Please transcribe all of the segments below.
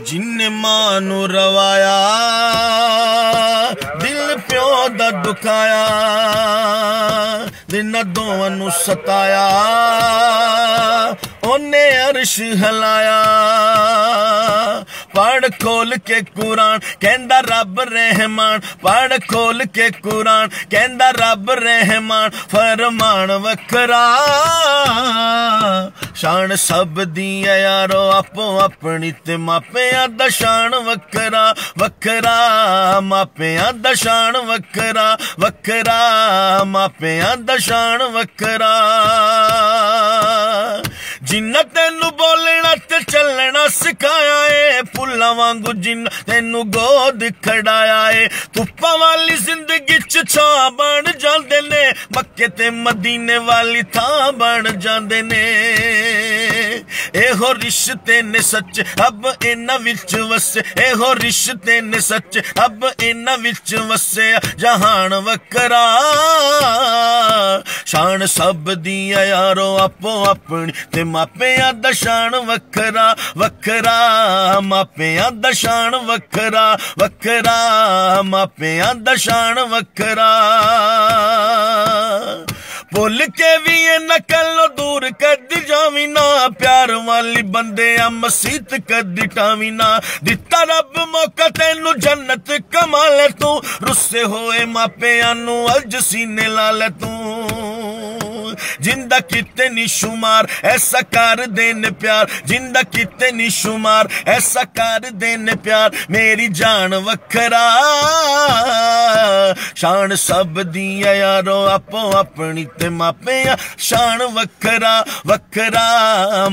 जिन्ने मां नू रवाया दिल प्यो दा दुखाया दिन दोवां नू सताया ओने अर्श हलाया पढ़ खोल के कुरान कहंदा रब रहमान पढ़ खोल के कुरान कहंदा रब रहमान फरमान वखरा शान सब दी यारो आपो अपनी ते मापियां दा शान वखरा वखरा मापियां दा शान वखरा वखरा मापियां दा शान वखरा जिन्ना तेनू बोलना ते चलना सिखाया है फुल्लां वांगू जिन्ना तेनू गोद खड़ाया है धुप्पां वाली जिंदगी च छां बन जांदे ने मक्के ते मदीने वाली थां बन जांदे ने एहो रिश्ते ने सच अब इन्हां विच वसे एहो रिश्ते ने सच अब इन्हां विच वसे जहान वखरा शान सब दी यारो आपो अपनी ते मापियां दा शान वखरा वखरा मापियां दा शान वखरा वखरा मापियां दा शान वखरा भुल के भी इन्हां गल्लों दूर कदी जावी ना प्यार वाली बंदे मसीत कदी टावी ना दिता रब मौका तेनू जन्नत कमा ले तू रुस्से होए मापियां नू अज सीने ला ले तू जिंदा किते नी शुमार ऐसा कर देने प्यार जिंदा किते नी शुमार ऐसा कर देने प्यार मेरी जान वखरा शान सब दी यारो आपो अपनी ते मापियां शान वखरा वखरा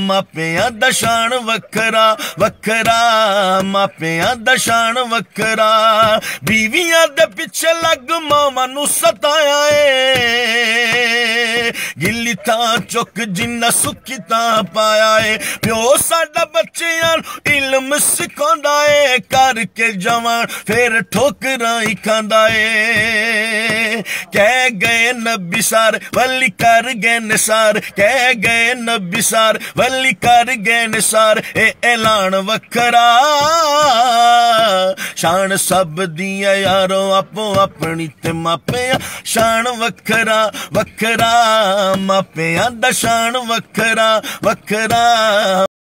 मापियां दा शान वखरा वखरा मापियां दा शान वखरा बीवियां दे पिछे लग मावां नू सताया है गिल्ली तां चुक जिन्ना सुखी तां पाया है प्यो साडा बच्चियां इल्म सिखांदा है करके जवान फिर ठोकरां ही खांदा है कह गए नबी सार वली कर गए निसार कह गए नबी सार वली कर गए निसार ए ऐलान वखरा शान सब दी यारो आपो अपनी ते मापियां शान वखरा वखरा मापियां दा शान वखरा वखरा।